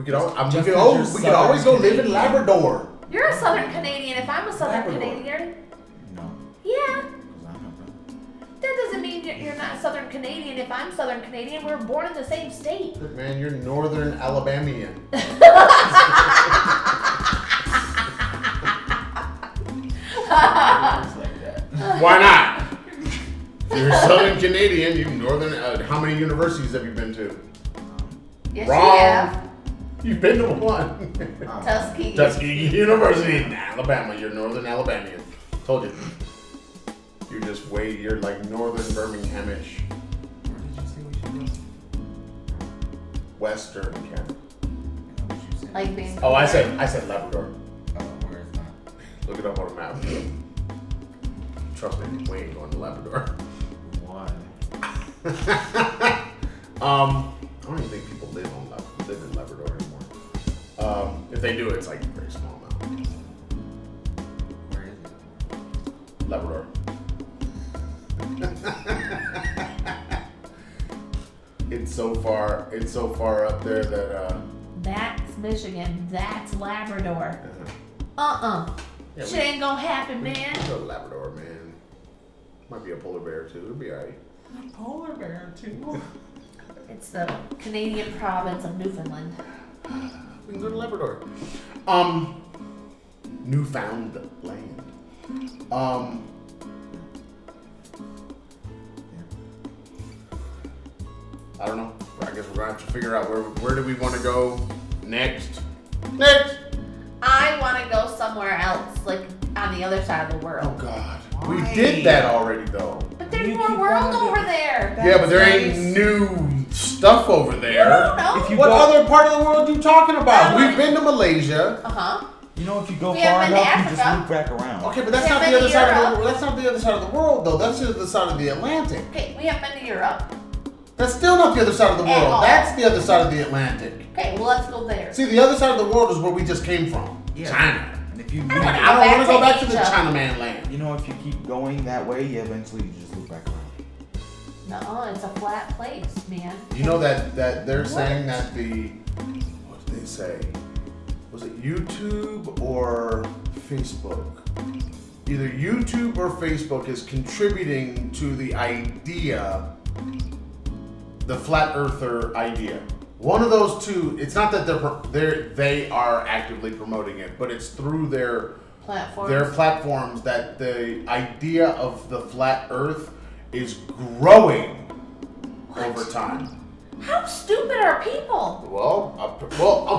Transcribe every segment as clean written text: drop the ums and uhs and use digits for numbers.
We could always go live in Labrador. You're a Southern Canadian. If I'm a Southern Canadian. No. Yeah. That doesn't mean you're not Southern Canadian. If I'm Southern Canadian, we're born in the same state. Man, you're Northern Alabamian. Why not? If you're Southern Canadian, you're Northern. How many universities have you been to? Yes, Wrong. you have. You've been to one. Tuskegee. Tuskegee University in Alabama. You're Northern Alabamian. Told you. You're like Northern Birminghamish. Where did you say we should go? Western Canada. Like being. Oh, I said Labrador. Oh, where is that? Look it up on a map. Trust me, we ain't going to Labrador. Why? I don't even think people live in Labrador anymore. If they do, it's like a very small amount. Where is it? Labrador. It's so far up there that That's Michigan. That's Labrador. Yeah, Shit ain't gonna happen, man. Go to Labrador, man. Might be a polar bear too. It'll be alright. A polar bear too. It's the Canadian province of Newfoundland. We can go to Labrador. Newfoundland. I don't know. I guess we're gonna have to figure out where do we want to go next. I want to go somewhere else, like on the other side of the world. Oh God, Why? we did that already though. But there's You more keep world wanting over to- there. Yeah, but there ain't nice. new stuff over there. I don't know. If you What go- other part of the world you talking about? I We've don't- been to Malaysia. You know, if you go We far haven't been to enough, you just Africa. loop back around. Okay, but that's We not have the been other to side of Europe. the. That's not the other side of the world though. That's the other side of the Atlantic. Okay, we haven't been to Europe. That's still not the other side of the At world. all. That's the other side of the Atlantic. Okay, well let's go there. See, the other side of the world is where we just came from. Yeah. China. And if you, I I wanna don't want to go back to the Asia. Chinaman land. you know, if you keep going that way, you eventually just loop back around. No, it's a flat place, man. You know that they're saying that what did they say? Was it YouTube or Facebook? Either YouTube or Facebook is contributing to the idea, the flat earther idea. One of those two. It's not that they are actively promoting it, but it's through their platforms that the idea of the flat Earth is growing over time. How stupid are people?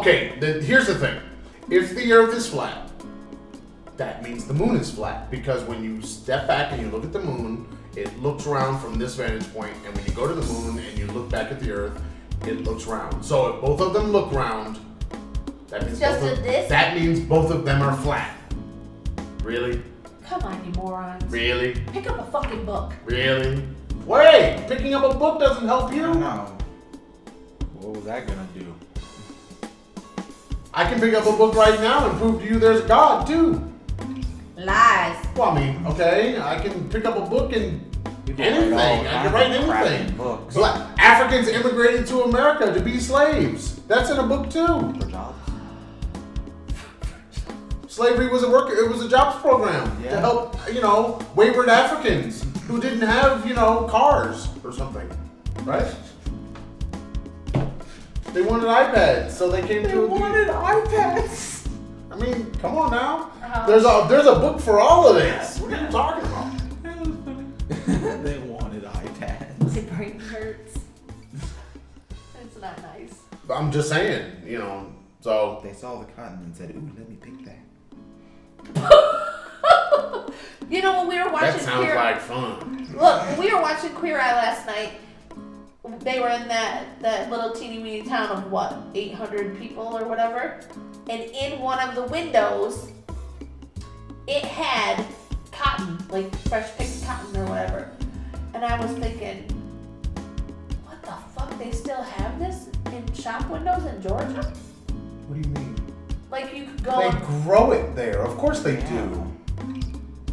Okay. Here's the thing: if the Earth is flat, that means the Moon is flat, because when you step back and you look at the Moon, it looks around from this vantage point, and when you go to the Moon and you look back at the Earth, it looks round. So if both of them look round, that means both of them are flat. Really? Come on, you morons. Really? Pick up a fucking book. Really? Wait! Picking up a book doesn't help you? No. What was that gonna do? I can pick up a book right now and prove to you there's a God too. Lies. Well, I mean, okay, I can pick up a book and People anything. write all I can write kinds of crap in anything. books. Africans immigrated to America to be slaves. That's in a book too. For jobs. Slavery was it was a jobs program to Yeah. help, wayward Africans who didn't have, cars or something, right? They wanted iPads, so they came to. iPads. I mean, come on now. Uh-huh. There's a book for all of this. What are you talking about? They wanted iPads. My brain hurts. It's not nice. I'm just saying, so. They saw the cotton and said, "Ooh, let me pick that." When we were watching That sounds like fun. Look, when we were watching Queer Eye last night, they were in that little teeny weeny town of 800 people or whatever, and in one of the windows, it had cotton, like fresh picked cotton or whatever, and I was thinking, what the fuck? They still have this in shop windows in Georgia? What do you mean? Like you could go. They grow it there. Of course they do.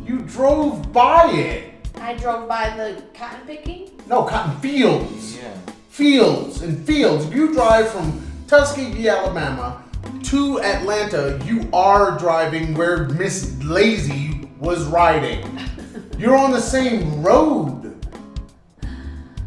You drove by it. I drove by the cotton picking. No, cotton fields. Yeah. Fields and fields. If you drive from Tuskegee, Alabama to Atlanta, you are driving where Miss Lazy was riding. You're on the same road.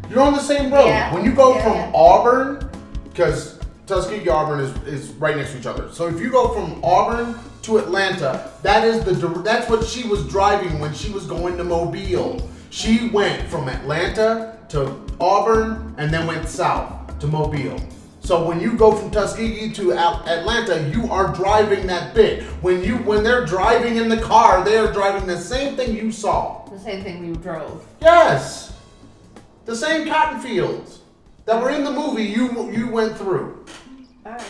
You're on the same road. Yeah. When you go from Auburn, because Tuskegee, Auburn is right next to each other. So if you go from Auburn to Atlanta, that's what she was driving when she was going to Mobile. She went from Atlanta to Auburn and then went south to Mobile. So when you go from Tuskegee to Atlanta, you are driving that bit. When they're driving in the car, they are driving the same thing you saw. The same thing we drove. Yes. The same cotton fields that were in the movie you went through. Alright.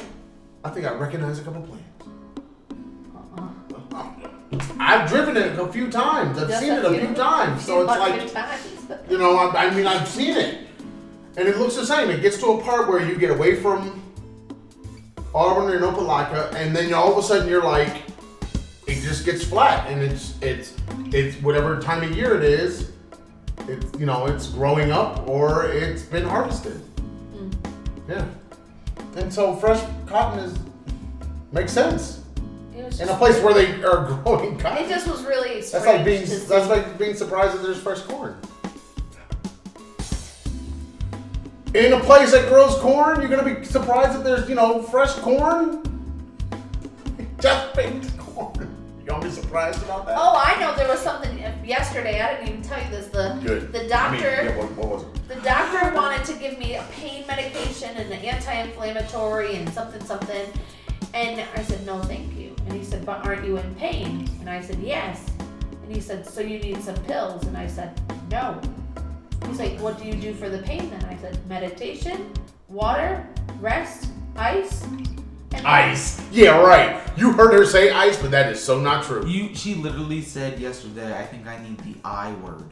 I think I recognize a couple planes. I've driven it a few times. I've seen it a few times. So it's like, you know, I mean, I've seen it. And it looks the same. It gets to a part where you get away from Auburn and Opelika, and then all of a sudden you're like, it just gets flat, and it's whatever time of year it is. It's, you know, it's growing up or it's been harvested. Yeah. And so fresh cotton makes sense. In a place where they are growing cotton. It just was really strange. That's like being surprised that there's fresh corn. In a place that grows corn, you're gonna be surprised that there's, you know, fresh corn. Just baked corn. You gonna be surprised about that? Oh, I know there was something yesterday. I didn't even tell you this. The doctor. What was it? The doctor wanted to give me a pain medication and an anti-inflammatory and something. And I said, no, thank you. And he said, but aren't you in pain? And I said, yes. And he said, so you need some pills? And I said, no. He's like, what do you do for the pain then? I said, meditation, water, rest, ice. And ice. Yeah, right. You heard her say ice, but that is so not true. She literally said yesterday, I think I need the I word.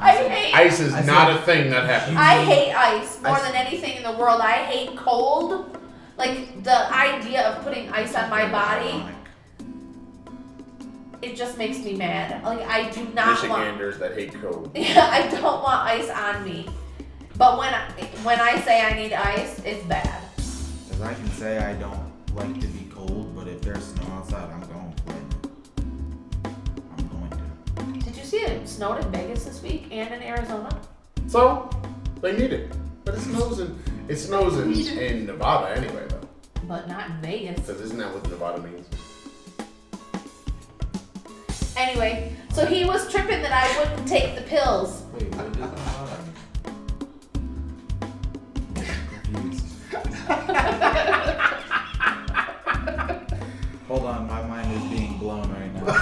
Ice is not a thing that happens. I hate ice more than anything in the world. I hate cold. Like, the idea of putting ice on my body, it just makes me mad. Like, I do not Michiganders that hate cold. Yeah, I don't want ice on me. But when I say I need ice, it's bad. Because I can say I don't like to be cold, but if there's snow outside, I'm going to play. I'm going to. Did you see it snowed in Vegas this week and in Arizona? So, they need it. But it snows in Nevada anyway, though. But not in Vegas. Because isn't that what Nevada means? Anyway, so he was tripping that I wouldn't take the pills. Wait, what did I'm confused. Hold on, my mind is being blown right now. I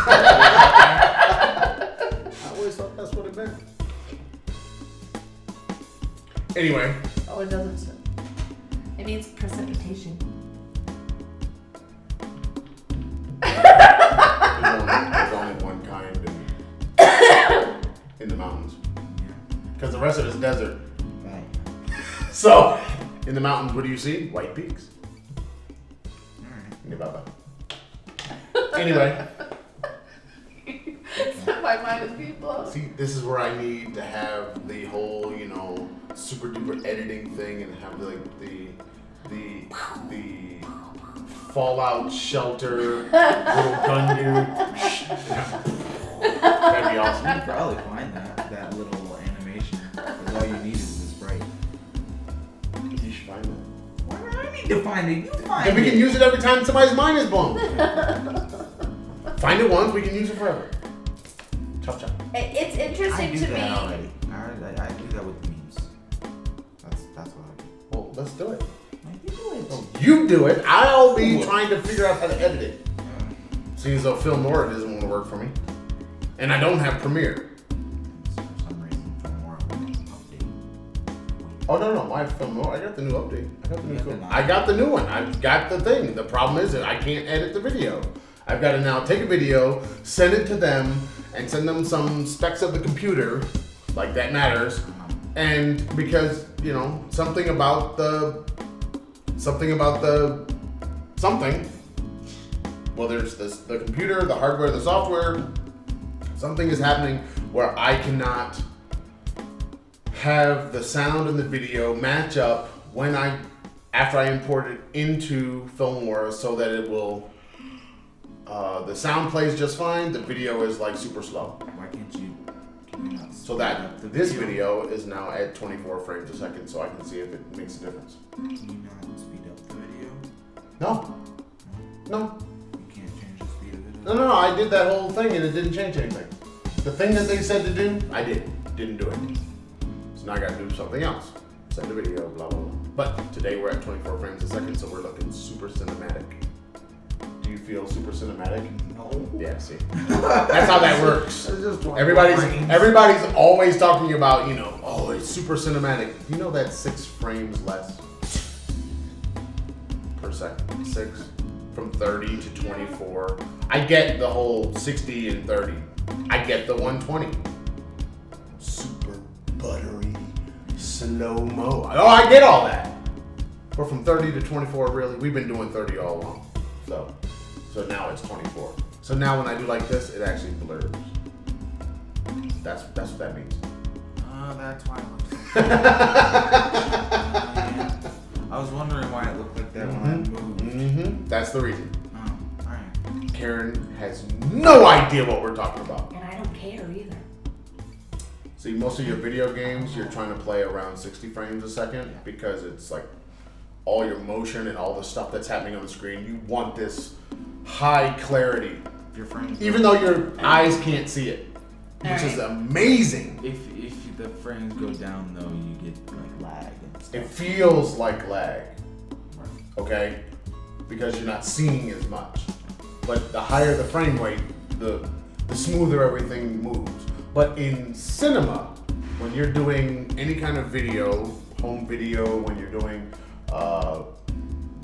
always thought that's what it meant. Anyway. Oh, it doesn't. It means precipitation. There's only one kind in the mountains. Because the rest of it's desert. Right. So, in the mountains, what do you see? White peaks. Nevada. Anyway. My mind is being blown. See, this is where I need to have the whole, you know, super duper editing thing and have like the Fallout shelter little gun dude. That'd be awesome. You could probably find that little animation. Because all you need is the sprite. You should find that. Why do I need to find it? You find Then it. we can use it every time somebody's mind is blown. Find it once, we can use it forever. Chop chop. It's interesting I do to that me. already. I do that with memes. That's what I do. Well, let's do it. I do it. No, you do it. I'll be trying to figure out how to edit it. Seeing as though Filmora doesn't want to work for me. And I don't have Premiere. For some reason, Filmora won't update. Oh, no, I have Filmora. I got the new update. I got the new one. I've got the thing. The problem is that I can't edit the video. I've got to now take a video, send it to them, and send them some specs of the computer, like that matters. And because, you know, something about the well, there's the computer, the hardware, the software, something is happening where I cannot have the sound and the video match up when I after I import it into Filmora so that it will, the sound plays just fine, the video is like super slow. Why can't you not So speed that up the this video is now at 24 frames a second so I can see if it makes a difference. Can you not speed up the video? No. No. You can't change the speed of it? No, I did that whole thing and it didn't change anything. The thing that they said to do, I didn't do it. So now I gotta do something else. Send a video, blah, blah, blah. But today we're at 24 frames a second, so we're looking super cinematic. Do you feel super cinematic? No. Yeah, see. That's how that works. It's just 24 Everybody's frames. always talking about, oh, it's super cinematic. You know that's 6 frames less per second. 6 from 30 to 24. I get the whole 60 and 30. I get the 120. Super buttery, slow-mo. Oh, I get all that. But from 30 to 24, really, we've been doing 30 all along. So now it's 24. So now when I do like this, it actually blurs. That's what that means. That's why it looks like I was wondering why it looked like that when I moved. Mm-hmm. That's the reason. Oh, alright. Karen has no idea what we're talking about. And I don't care either. See, most of your video games, you're trying to play around 60 frames a second because it's like all your motion and all the stuff that's happening on the screen. You want this high clarity, Your frames even though your eyes can't see it, which is amazing. If the frames go down though, you get like lag and stuff. It feels like lag, Right. okay? Because you're not seeing as much. But the higher the frame rate, the smoother everything moves. But in cinema, when you're doing any kind of video, home video, when you're doing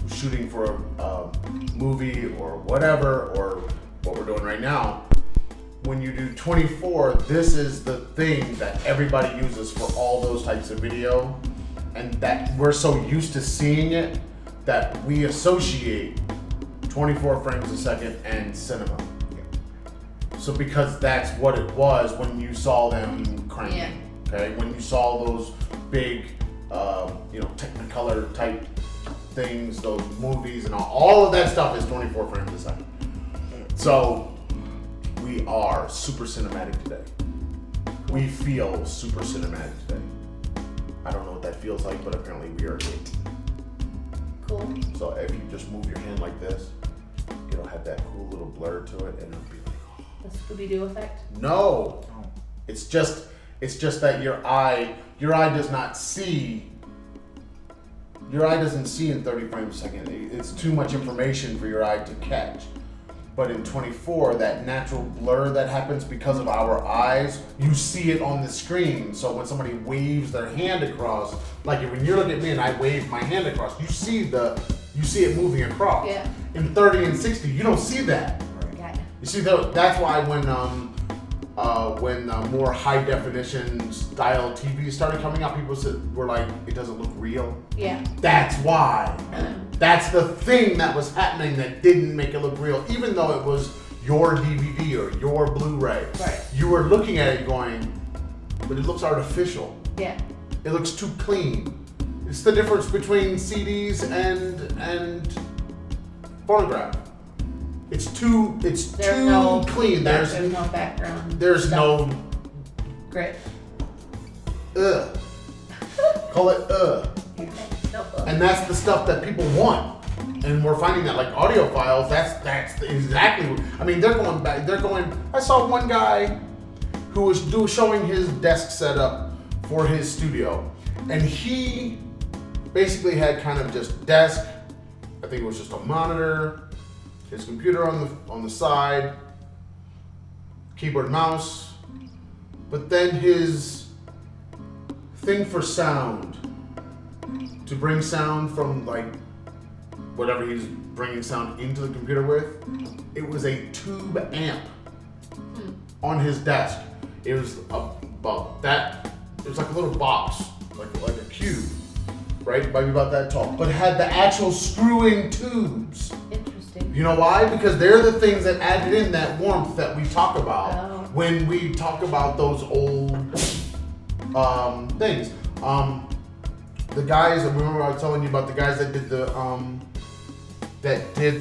shooting for a movie or whatever, or what we're doing right now, when you do 24, this is the thing that everybody uses for all those types of video, and that we're so used to seeing it that we associate 24 frames a second and cinema. So because that's what it was when you saw them cranking, okay? When you saw those big, Technicolor type things, those movies and all of that stuff is 24 frames a second. So we are super cinematic today. We feel super cinematic today. I don't know what that feels like, but apparently we are it. Cool. So if you just move your hand like this, it'll have that cool little blur to it, and it'll be like, The Scooby-Doo effect? no. It's just that your eye does not see. Your eye doesn't see in 30 frames a second. It's too much information for your eye to catch. But in 24, that natural blur that happens because of our eyes, you see it on the screen. So when somebody waves their hand across, like when you're looking at me and I wave my hand across, you see it moving across. Yeah. In 30 and 60, you don't see that. Got it. You see, that's why when more high definition style TV started coming out, people were like, it doesn't look real. Yeah. That's why. That's the thing that was happening that didn't make it look real, even though it was your DVD or your Blu-ray. Right. You were looking at it going, but it looks artificial. Yeah. It looks too clean. It's the difference between CDs and phonograph. It's too clean. There's no background. There's stuff. no Grit. Call it No. And that's the stuff that people want. And we're finding that like audio files, that's exactly what, I mean, they're going back, I saw one guy who was showing his desk setup for his studio. And he basically had kind of just desk, I think it was just a monitor, his computer on the side, keyboard, mouse, but then his thing for sound, to bring sound from like whatever he's bringing sound into the computer with, it was a tube amp on his desk. It was about that. It was like a little box, like a cube, right? Maybe about that tall, but it had the actual screw-in tubes. Interesting. You know why? Because they're the things that added in that warmth that we talk about when we talk about those old things. the guys, remember I was telling you about the guys that did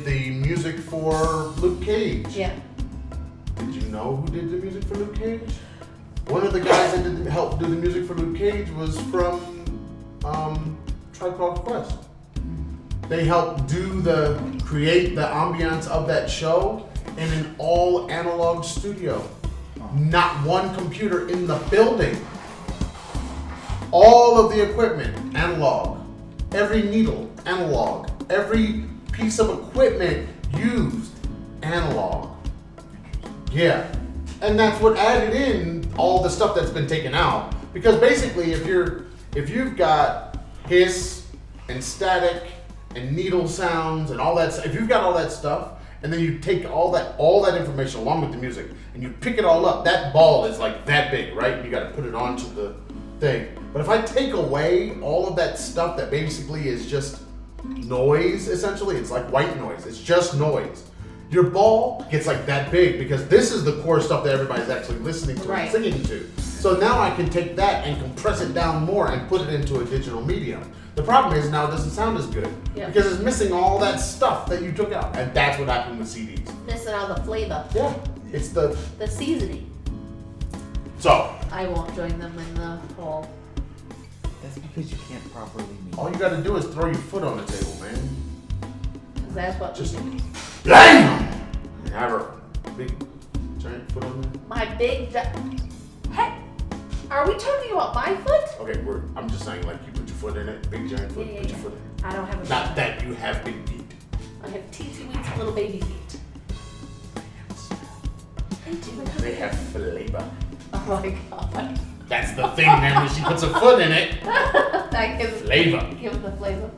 the music for Luke Cage. Yeah. Did you know who did the music for Luke Cage? One of the guys that helped do the music for Luke Cage was from Tribe Called Quest. They helped create the ambiance of that show in an all analog studio. Not one computer in the building. All of the equipment, analog. Every needle, analog. Every piece of equipment used, analog. Yeah. And that's what added in all the stuff that's been taken out. Because basically, if you've got hiss and static and needle sounds and all that, if you've got all that stuff, and then you take all that information along with the music, and you pick it all up, that ball is like that big, right? You got to put it onto the thing. But if I take away all of that stuff that basically is just noise, essentially, it's like white noise. It's just noise. Your ball gets like that big because this is the core stuff that everybody's actually listening to and singing to. So now I can take that and compress it down more and put it into a digital medium. The problem is now it doesn't sound as good because it's missing all that stuff that you took out. And that's what happened with CDs. Missing all the flavor. Yeah. It's the seasoning. So. I won't join them in the whole. That's because you can't properly meet. All you got to do is throw your foot on the table, man. That's what just we do. BAM! Have a big giant foot on there. My big Hey, are we talking about my foot? Okay, I'm just saying, like, you put your foot in it, big giant foot, put your foot in it. I don't have a Not that you have big feet. I have teensy-weensy little baby feet. They have flavor. Oh my god. That's the thing, man. When she puts a foot in it, That gives flavor. Give it the flavor.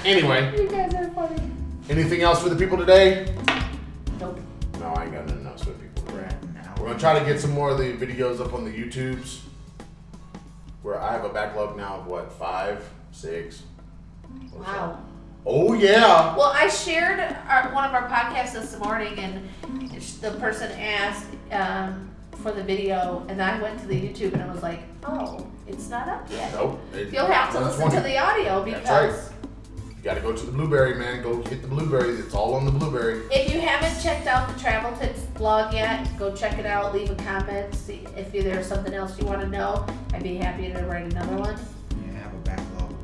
Anyway. You guys are funny. Anything else for the people today? Nope. No, I ain't got nothing else for the people today. We're gonna try to get some more of the videos up on the YouTubes. Where I have a backlog now of 5, 6. Wow. Oh yeah. Well, I shared one of our podcasts this morning, and the person asked for the video, and I went to the YouTube, and it was like, oh, it's not up yet. Nope. You'll have to listen to the audio because. That's right. You gotta go to the Blueberry, man. Go hit the Blueberry. It's all on the Blueberry. If you haven't checked out the Travel Tips blog yet, go check it out. Leave a comment. See if there's something else you want to know. I'd be happy to write another one. Yeah, I have a backlog of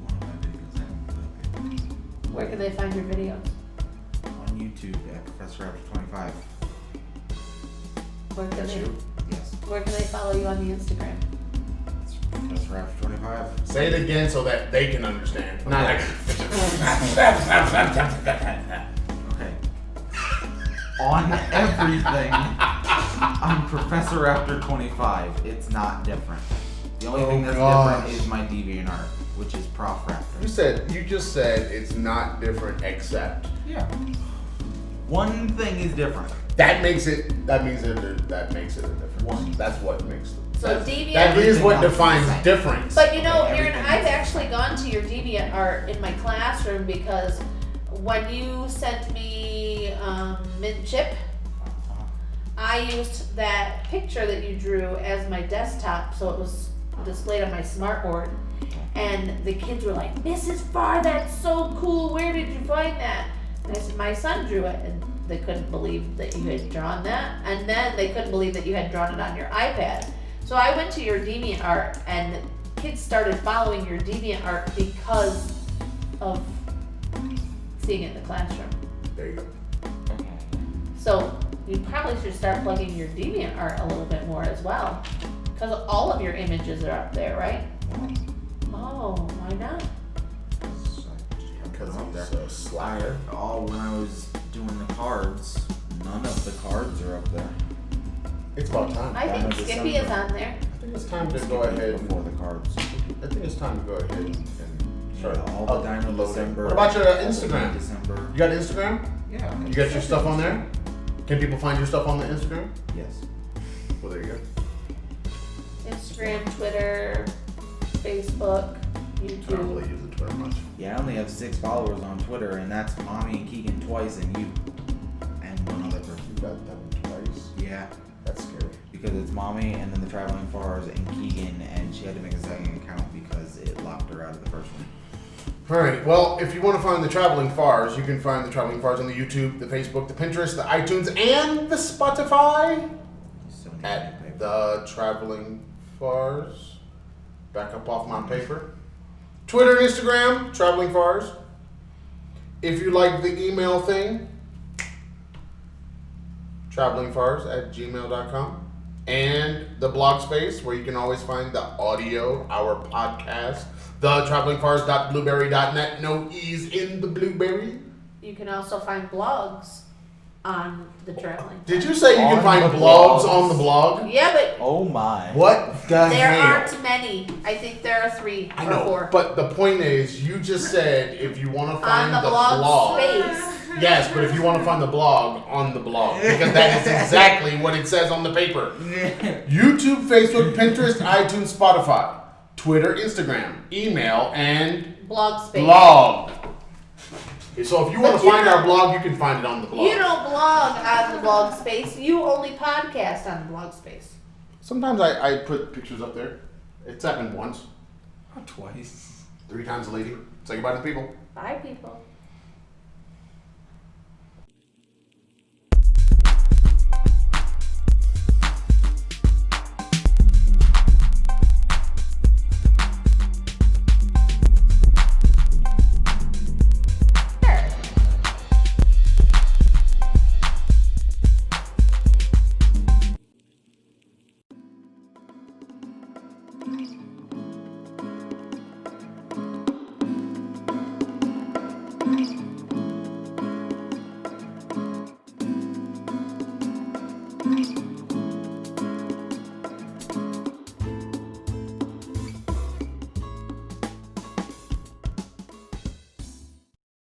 one of my videos. I haven't put up yet. Where can they find your videos? On YouTube at Professor Raptor 25. Where can That's they? you. Yes. Where can they follow you on the Instagram? Professor Raptor 25. Say it again so that they can understand. Okay. Not like. Okay. On everything, I'm Professor Raptor 25. It's not different. The only thing that's different is my Deviant Art, which is Prof Raptor. You just said it's not different except. Yeah. One thing is different. That makes it a difference. That's what makes it. So Deviant. That is what defines difference. But you know, Aaron, I've actually gone to your Deviant Art in my classroom because when you sent me Mint Chip, I used that picture that you drew as my desktop, so it was displayed on my smartboard. And the kids were like, Mrs. Farr, that's so cool. Where did you find that? And I said, my son drew it. And they couldn't believe that you had drawn that. And then they couldn't believe that you had drawn it on your iPad. So I went to your Deviant Art, and kids started following your Deviant Art because of seeing it in the classroom. There you go. So you probably should start plugging your Deviant Art a little bit more as well, because all of your images are up there, right? Oh, why not? Because I'm so slacker. When I was doing the cards, none of the cards are up there. It's about time. I think Skippy is on there. I think it's time to go ahead before the cards. I think it's time to go ahead and start All the Dino December. What about your all the Instagram? December. You got Instagram? Yeah. You got your stuff on there? Can people find your stuff on the Instagram? Yes. Well, there you go. Instagram, Twitter, Facebook, I don't YouTube. really use the Twitter much. Yeah, I only have 6 followers on Twitter, and that's Mommy and Keegan twice, and you, and one other person. You got them twice? Yeah, That's scary. because it's mommy and then the Traveling Farrs and Keegan, and she had to make a second account because it locked her out of the first one. Alright, well, if you want to find the Traveling Farrs, you can find the Traveling Farrs on the YouTube, the Facebook, the Pinterest, the iTunes, and the Spotify at the Traveling Farrs. Back up off my paper. Twitter and Instagram, Traveling Farrs. If you like the email thing, travelingfars@gmail.com. And the blog space where you can always find the audio, our podcast, the travelingfars.blueberry.net. No E's in the blueberry. You can also find blogs on the Traveling. Did you say you On can find the blogs blogs. on the blog? Yeah, but Oh my. What the there hell? aren't many. I think there are 3 I or know, 4. but the point is, you just said if you want to On find the the blog space. Yes, but if you want to find the blog on the blog, because that is exactly what it says on the paper. YouTube, Facebook, Pinterest, iTunes, Spotify, Twitter, Instagram, email, and Blog space. blog. So if you want But to you find our don't- blog, you can find it on the blog. You don't blog on the blog space. You only podcast on the blog space. Sometimes I put pictures up there. It's happened once, Twice. 3 times a lady. Say goodbye to the people. Bye, people. Sure.